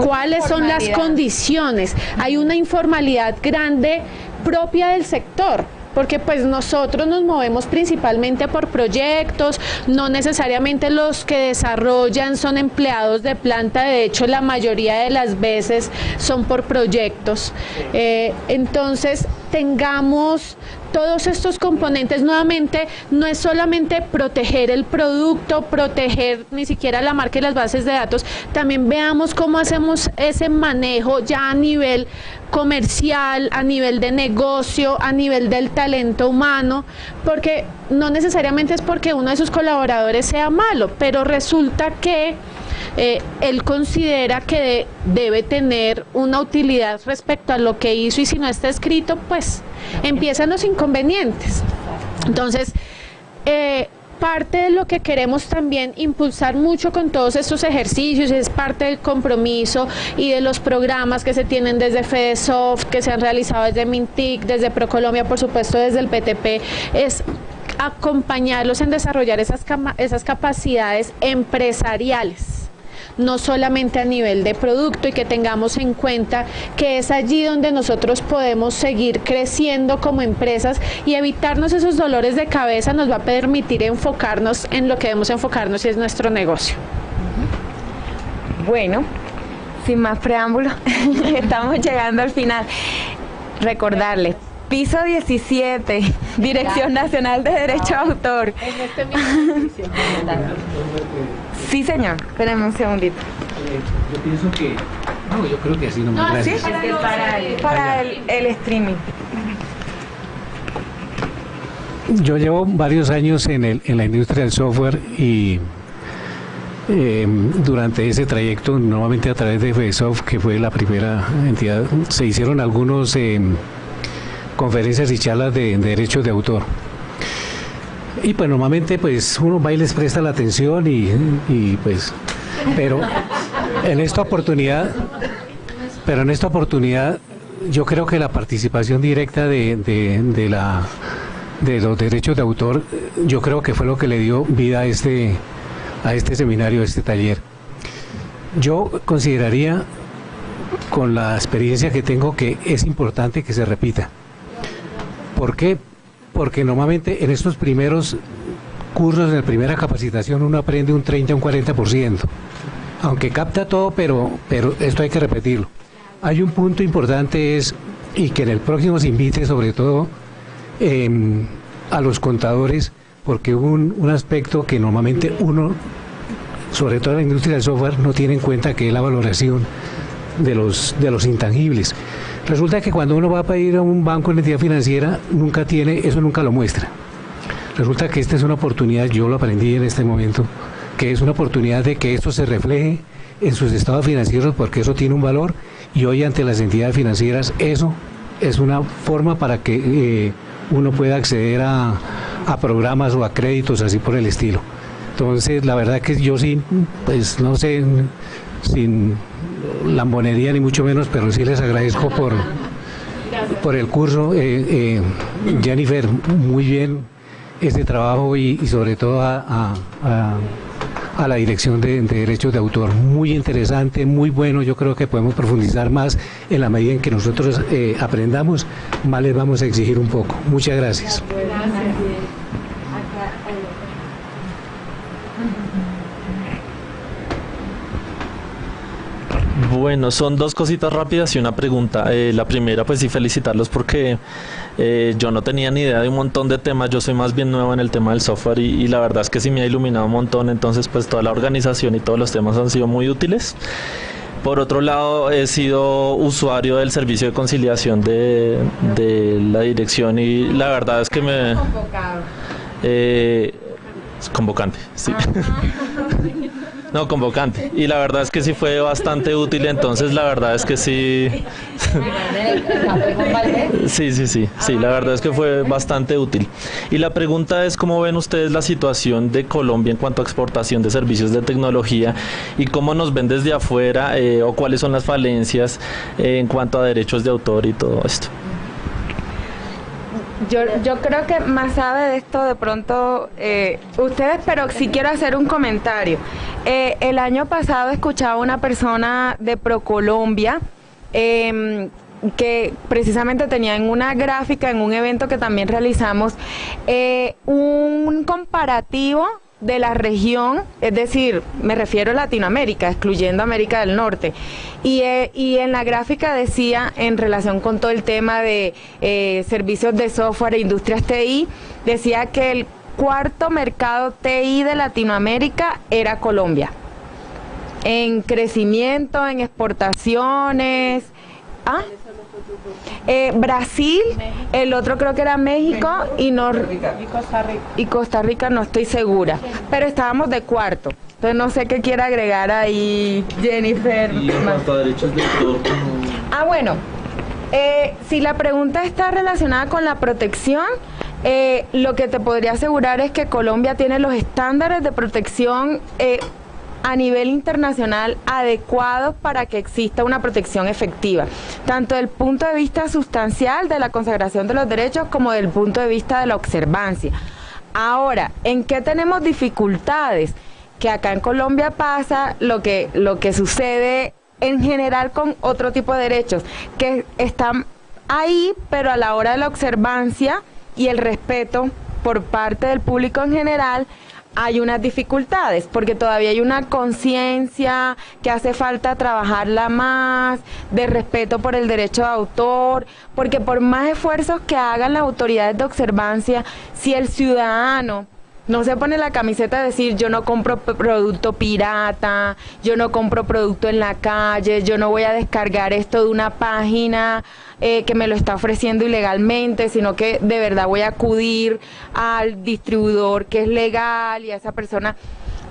¿Cuáles son las condiciones? Hay una informalidad grande propia del sector, porque pues nosotros nos movemos principalmente por proyectos, no necesariamente los que desarrollan son empleados de planta, de hecho la mayoría de las veces son por proyectos. Entonces tengamos todos estos componentes. Nuevamente, no es solamente proteger el producto, proteger ni siquiera la marca y las bases de datos, también veamos cómo hacemos ese manejo ya a nivel comercial, a nivel de negocio, a nivel del talento humano, porque no necesariamente es porque uno de sus colaboradores sea malo, pero resulta que él considera que debe tener una utilidad respecto a lo que hizo, y si no está escrito, pues empiezan los inconvenientes. Entonces, parte de lo que queremos también impulsar mucho con todos estos ejercicios, es parte del compromiso y de los programas que se tienen desde FedeSoft, que se han realizado desde Mintic, desde ProColombia, por supuesto desde el PTP, es acompañarlos en desarrollar esas capacidades empresariales, no solamente a nivel de producto, y que tengamos en cuenta que es allí donde nosotros podemos seguir creciendo como empresas, y evitarnos esos dolores de cabeza nos va a permitir enfocarnos en lo que debemos enfocarnos, y es nuestro negocio. Bueno, sin más preámbulos, estamos llegando al final. Recordarles, Piso 17, Dirección Nacional de Derecho de Autor. En este mismo edificio. Sí, señor. Espérame un segundito. Yo pienso que... No, yo creo que así no me gracias. Para el streaming. Yo llevo varios años en la industria del software y durante ese trayecto, normalmente a través de FESOF, que fue la primera entidad, se hicieron algunos conferencias y charlas de derechos de autor. Y pues normalmente pues uno va y les presta la atención y pues, pero en esta oportunidad yo creo que la participación directa de los derechos de autor, yo creo que fue lo que le dio vida a este seminario, a este taller. Yo consideraría, con la experiencia que tengo, que es importante que se repita. ¿Por qué? Porque normalmente en estos primeros cursos, en la primera capacitación, uno aprende un 30, un 40%. Aunque capta todo, pero esto hay que repetirlo. Hay un punto importante y que en el próximo se invite sobre todo a los contadores, porque hubo un aspecto que normalmente uno, sobre todo en la industria del software, no tiene en cuenta, que es la valoración de los intangibles. Resulta que cuando uno va a pedir a un banco, una entidad financiera, nunca lo muestra. Resulta que esta es una oportunidad, yo lo aprendí en este momento, que es una oportunidad de que esto se refleje en sus estados financieros, porque eso tiene un valor, y hoy ante las entidades financieras eso es una forma para que uno pueda acceder a programas o a créditos, así por el estilo. Entonces, la verdad que yo sí, pues no sé, sin lambonería ni mucho menos, pero sí les agradezco por el curso. Jennifer, muy bien este trabajo y sobre todo a la Dirección de Derechos de Autor. Muy interesante, muy bueno. Yo creo que podemos profundizar más en la medida en que nosotros aprendamos, más les vamos a exigir un poco. Muchas gracias. Bueno, son dos cositas rápidas y una pregunta. La primera, pues sí, felicitarlos porque yo no tenía ni idea de un montón de temas. Yo soy más bien nuevo en el tema del software y la verdad es que sí me ha iluminado un montón. Entonces, pues toda la organización y todos los temas han sido muy útiles. Por otro lado, he sido usuario del servicio de conciliación de la dirección y la verdad es que me... convocante, sí. No, convocante. Y la verdad es que sí fue bastante útil, entonces la verdad es que sí. Sí, la verdad es que fue bastante útil. Y la pregunta es, ¿cómo ven ustedes la situación de Colombia en cuanto a exportación de servicios de tecnología y cómo nos ven desde afuera o cuáles son las falencias en cuanto a derechos de autor y todo esto? Yo creo que más sabe de esto de pronto ustedes, pero sí quiero hacer un comentario. El año pasado escuchaba una persona de ProColombia que precisamente tenía en una gráfica, en un evento que también realizamos, un comparativo de la región, es decir, me refiero a Latinoamérica, excluyendo América del Norte, y en la gráfica decía, en relación con todo el tema de servicios de software e industrias TI, decía que el cuarto mercado TI de Latinoamérica era Colombia, en crecimiento, en exportaciones. Brasil, el otro creo que era México y Costa Rica, no estoy segura, pero estábamos de cuarto. Entonces no sé qué quiere agregar ahí Jennifer. Y en cuanto a derechos de autor, bueno, si la pregunta está relacionada con la protección, lo que te podría asegurar es que Colombia tiene los estándares de protección a nivel internacional adecuados para que exista una protección efectiva, tanto desde el punto de vista sustancial de la consagración de los derechos como desde el punto de vista de la observancia. Ahora, ¿en qué tenemos dificultades? Que acá en Colombia pasa lo que sucede en general con otro tipo de derechos, que están ahí, pero a la hora de la observancia y el respeto por parte del público en general, hay unas dificultades, porque todavía hay una conciencia que hace falta trabajarla más, de respeto por el derecho de autor, porque por más esfuerzos que hagan las autoridades de observancia, si el ciudadano no se pone la camiseta de decir yo no compro producto pirata, yo no compro producto en la calle, yo no voy a descargar esto de una página que me lo está ofreciendo ilegalmente, sino que de verdad voy a acudir al distribuidor que es legal y a esa persona.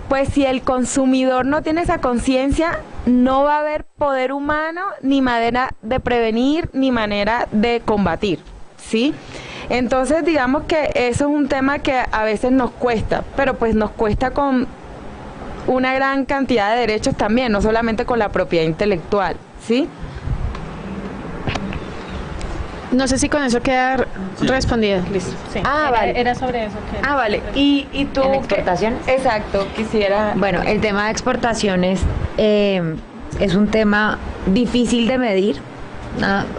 Pues si el consumidor no tiene esa conciencia, no va a haber poder humano, ni manera de prevenir, ni manera de combatir, ¿sí? Entonces, digamos que eso es un tema que a veces nos cuesta, pero pues nos cuesta con una gran cantidad de derechos también, no solamente con la propiedad intelectual, ¿sí? No sé si con eso queda respondido. Listo. Sí. Vale. Era sobre eso. Vale. ¿Y tú? ¿En exportaciones? Exacto, quisiera... Bueno, el tema de exportaciones es un tema difícil de medir,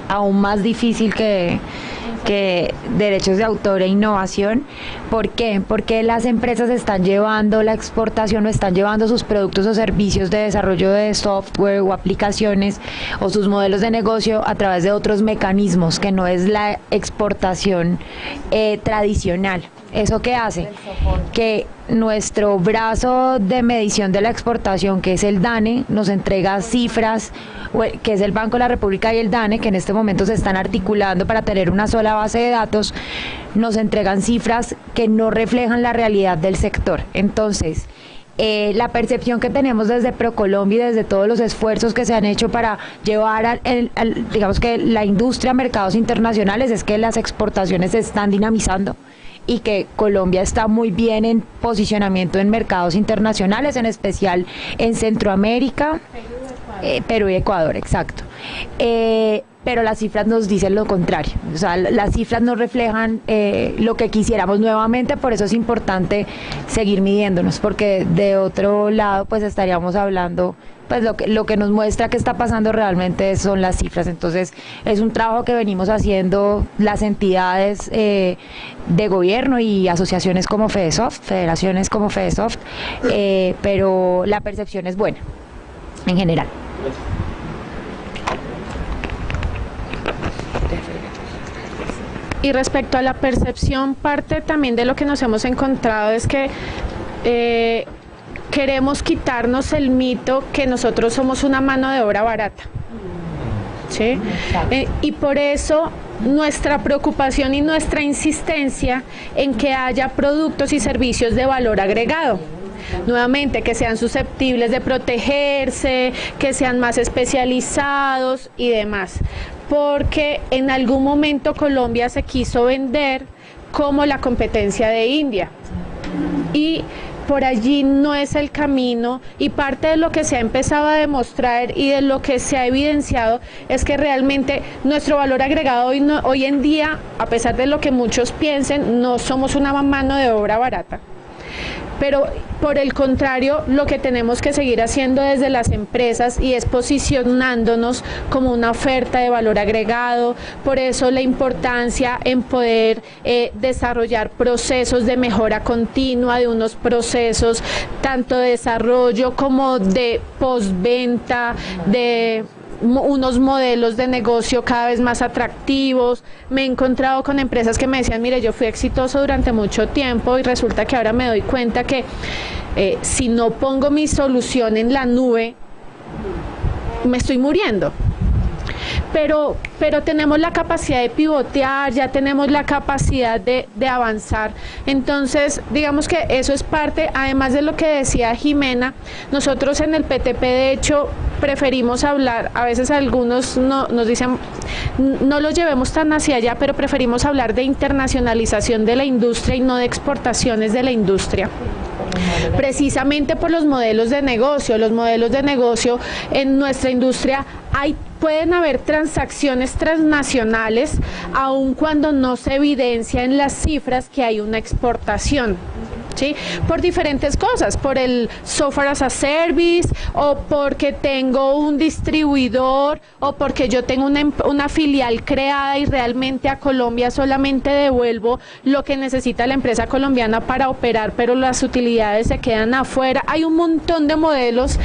aún más difícil que derechos de autor e innovación. ¿Por qué? Porque las empresas están llevando la exportación o están llevando sus productos o servicios de desarrollo de software o aplicaciones o sus modelos de negocio a través de otros mecanismos que no es la exportación tradicional. ¿Eso qué hace? Que nuestro brazo de medición de la exportación, que es el DANE, nos entrega cifras, que es el Banco de la República y el DANE, que en este momento se están articulando para tener una sola base de datos, nos entregan cifras que no reflejan la realidad del sector. Entonces, la percepción que tenemos desde ProColombia y desde todos los esfuerzos que se han hecho para llevar digamos que la industria a mercados internacionales es que las exportaciones se están dinamizando y que Colombia está muy bien en posicionamiento en mercados internacionales, en especial en Centroamérica, Perú y Ecuador, exacto. Pero las cifras nos dicen lo contrario, o sea, las cifras no reflejan lo que quisiéramos nuevamente, por eso es importante seguir midiéndonos, porque de otro lado pues estaríamos hablando, pues lo que nos muestra que está pasando realmente son las cifras. Entonces es un trabajo que venimos haciendo las entidades de gobierno y asociaciones como FEDESOFT, federaciones como FEDESOFT, pero la percepción es buena en general. Y respecto a la percepción, parte también de lo que nos hemos encontrado es que queremos quitarnos el mito que nosotros somos una mano de obra barata, ¿sí? Y por eso nuestra preocupación y nuestra insistencia en que haya productos y servicios de valor agregado. Nuevamente, que sean susceptibles de protegerse, que sean más especializados y demás. Porque en algún momento Colombia se quiso vender como la competencia de India. Y por allí no es el camino, y parte de lo que se ha empezado a demostrar y de lo que se ha evidenciado es que realmente nuestro valor agregado hoy en día, a pesar de lo que muchos piensen, no somos una mano de obra barata. Pero por el contrario, lo que tenemos que seguir haciendo desde las empresas y es posicionándonos como una oferta de valor agregado. Por eso la importancia en poder desarrollar procesos de mejora continua, de unos procesos tanto de desarrollo como de postventa, de unos modelos de negocio cada vez más atractivos. Me he encontrado con empresas que me decían, mire, yo fui exitoso durante mucho tiempo y resulta que ahora me doy cuenta que si no pongo mi solución en la nube, me estoy muriendo. Pero tenemos la capacidad de pivotear, ya tenemos la capacidad de avanzar. Entonces, digamos que eso es parte, además de lo que decía Jimena, nosotros en el PTP de hecho preferimos hablar, a veces algunos nos dicen, no lo llevemos tan hacia allá, pero preferimos hablar de internacionalización de la industria y no de exportaciones de la industria. Precisamente por los modelos de negocio. Los modelos de negocio en nuestra industria pueden haber transacciones transnacionales, aun cuando no se evidencia en las cifras que hay una exportación. ¿sí? Por diferentes cosas, por el software as a service, o porque tengo un distribuidor, o porque yo tengo una filial creada y realmente a Colombia solamente devuelvo lo que necesita la empresa colombiana para operar, pero las utilidades se quedan afuera. Hay un montón de modelos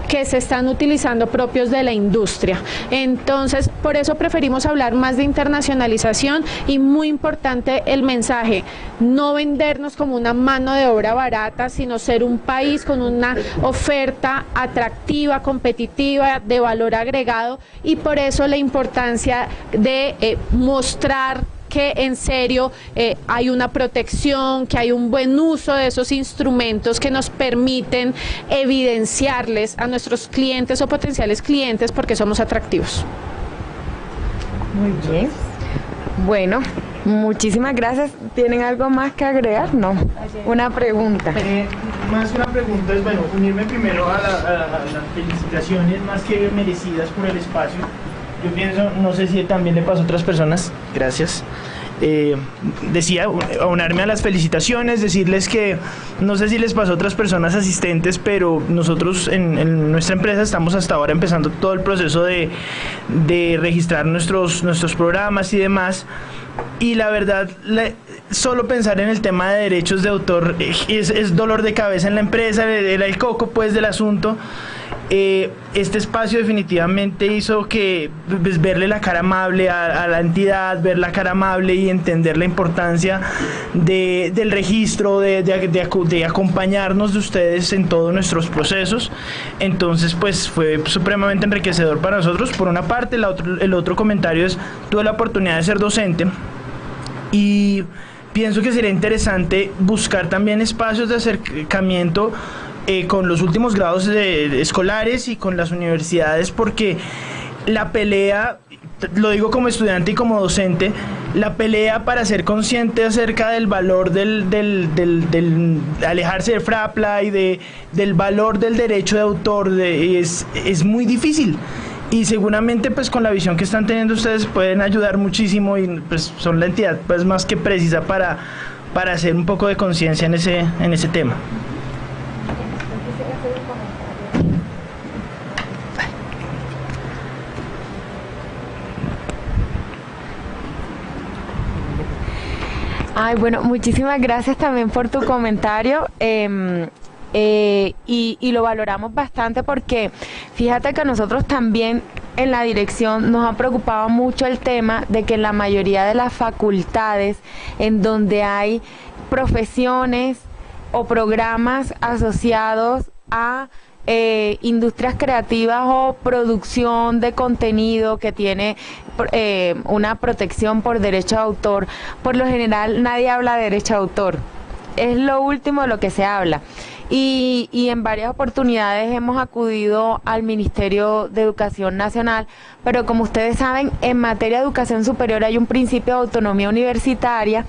que se están utilizando propios de la industria. Entonces, por eso preferimos hablar más de internacionalización y muy importante el mensaje, no vendernos como una mano de obra barata, sino ser un país con una oferta atractiva, competitiva, de valor agregado, y por eso la importancia de mostrar que en serio hay una protección, que hay un buen uso de esos instrumentos que nos permiten evidenciarles a nuestros clientes o potenciales clientes porque somos atractivos. Muy bien. Bueno, muchísimas gracias. ¿Tienen algo más que agregar? No. Una pregunta. Más una pregunta es, bueno, unirme primero a las felicitaciones más que merecidas por el espacio. Yo pienso, no sé si también le pasó a otras personas, gracias. Decía, aunarme a las felicitaciones, decirles que no sé si les pasó a otras personas asistentes, pero nosotros en nuestra empresa estamos hasta ahora empezando todo el proceso de registrar nuestros programas y demás, y la verdad, solo pensar en el tema de derechos de autor es dolor de cabeza en la empresa, era el coco pues del asunto. Este espacio definitivamente hizo que pues, verle la cara amable a la entidad, ver la cara amable y entender la importancia del registro, de acompañarnos de ustedes en todos nuestros procesos. Entonces pues fue supremamente enriquecedor para nosotros. Por una parte, el otro comentario es, tuve la oportunidad de ser docente y pienso que sería interesante buscar también espacios de acercamiento con los últimos grados escolares y con las universidades, porque la pelea, lo digo como estudiante y como docente, la pelea para ser consciente acerca del valor del alejarse de FRAPLA y del valor del derecho de autor es muy difícil. Y seguramente pues con la visión que están teniendo ustedes pueden ayudar muchísimo, y pues son la entidad pues más que precisa para hacer un poco de conciencia en ese tema. Ay, bueno, muchísimas gracias también por tu comentario. Y lo valoramos bastante porque fíjate que nosotros también en la dirección nos ha preocupado mucho el tema de que en la mayoría de las facultades en donde hay profesiones o programas asociados a industrias creativas o producción de contenido que tiene una protección por derecho de autor, por lo general nadie habla de derecho de autor, es lo último de lo que se habla. Y en varias oportunidades hemos acudido al Ministerio de Educación Nacional, pero como ustedes saben, en materia de educación superior hay un principio de autonomía universitaria,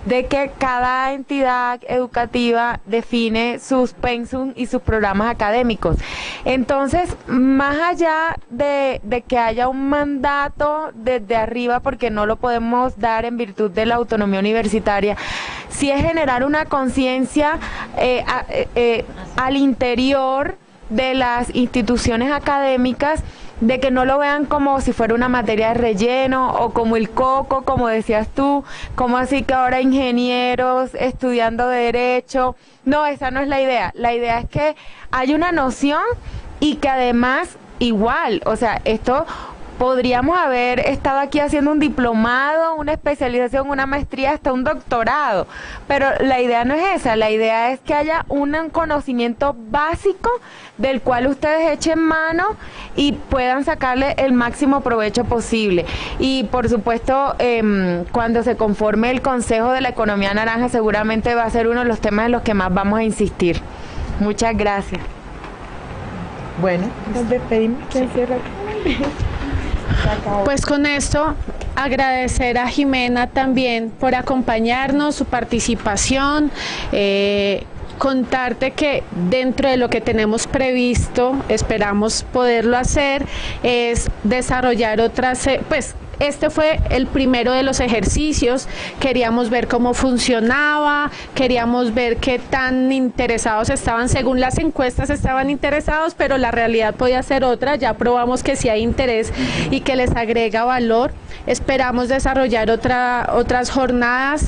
de que cada entidad educativa define sus pensum y sus programas académicos. Entonces, más allá de que haya un mandato desde arriba, porque no lo podemos dar en virtud de la autonomía universitaria, sí es generar una conciencia al interior de las instituciones académicas, de que no lo vean como si fuera una materia de relleno o como el coco, como decías tú, como así que ahora ingenieros estudiando derecho. No, esa no es la idea. La idea es que hay una noción y que además igual, o sea, esto podríamos haber estado aquí haciendo un diplomado, una especialización, una maestría, hasta un doctorado, pero la idea no es esa, la idea es que haya un conocimiento básico del cual ustedes echen mano y puedan sacarle el máximo provecho posible. Y por supuesto, cuando se conforme el Consejo de la Economía Naranja, seguramente va a ser uno de los temas en los que más vamos a insistir. Muchas gracias. Bueno, nos despedimos. ¿Quién cierra? Pues con esto agradecer a Jimena también por acompañarnos, su participación, contarte que dentro de lo que tenemos previsto, esperamos poderlo hacer, es desarrollar otras, pues este fue el primero de los ejercicios. Queríamos ver cómo funcionaba, queríamos ver qué tan interesados estaban. Según las encuestas estaban interesados, pero la realidad podía ser otra. Ya probamos que sí hay interés y que les agrega valor. Esperamos desarrollar otras jornadas.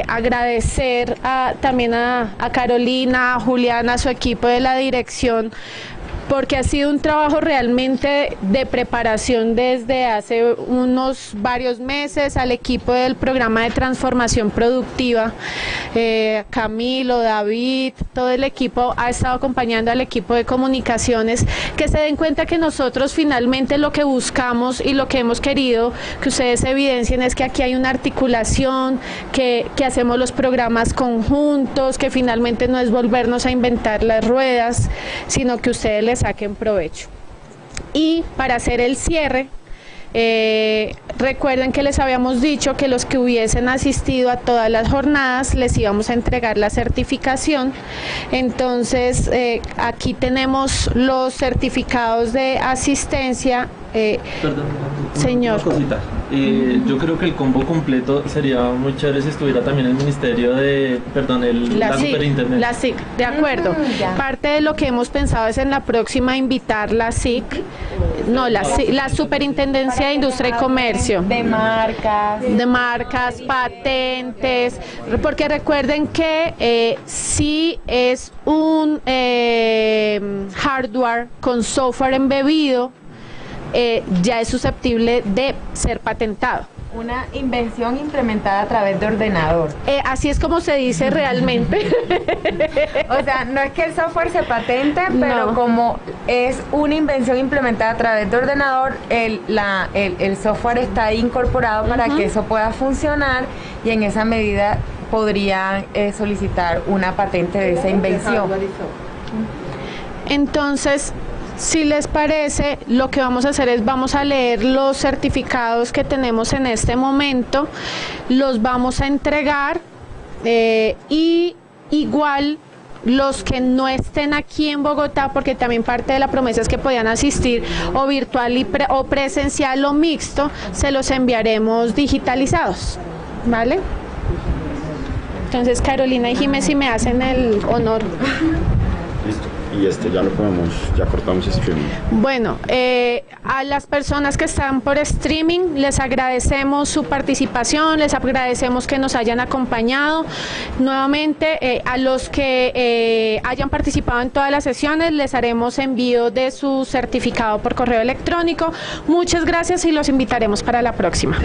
Agradecer también a Carolina, a Juliana, a su equipo de la dirección, porque ha sido un trabajo realmente de preparación desde hace varios meses, al equipo del programa de transformación productiva, Camilo, David, todo el equipo ha estado acompañando al equipo de comunicaciones, que se den cuenta que nosotros finalmente lo que buscamos y lo que hemos querido que ustedes evidencien es que aquí hay una articulación, que hacemos los programas conjuntos, que finalmente no es volvernos a inventar las ruedas, sino que ustedes les saquen provecho. Y para hacer el cierre, recuerden que les habíamos dicho que los que hubiesen asistido a todas las jornadas les íbamos a entregar la certificación. Entonces aquí tenemos los certificados de asistencia. Perdón, señor. Una cosita. Yo creo que el combo completo sería muy chévere si estuviera también el Ministerio de, la Superintendencia. La SIC, de acuerdo. Parte de lo que hemos pensado es en la próxima invitar la SIC, la Superintendencia de Industria y Comercio. De marcas, patentes, porque recuerden que si es un hardware con software embebido, ya es susceptible de ser patentado. Una invención implementada a través de ordenador. Así es como se dice realmente. O sea, no es que el software se patente, pero como es una invención implementada a través de ordenador, el software está ahí incorporado para que eso pueda funcionar, y en esa medida podrían solicitar una patente de esa invención. Entonces, si les parece, lo que vamos a hacer es vamos a leer los certificados que tenemos en este momento, los vamos a entregar y igual los que no estén aquí en Bogotá, porque también parte de la promesa es que podían asistir o virtual o presencial o mixto, se los enviaremos digitalizados, ¿vale? Entonces, Carolina y Jiménez, si me hacen el honor. Listo. Y ya cortamos streaming. Bueno, a las personas que están por streaming les agradecemos su participación, les agradecemos que nos hayan acompañado. Nuevamente, a los que hayan participado en todas las sesiones les haremos envío de su certificado por correo electrónico. Muchas gracias y los invitaremos para la próxima.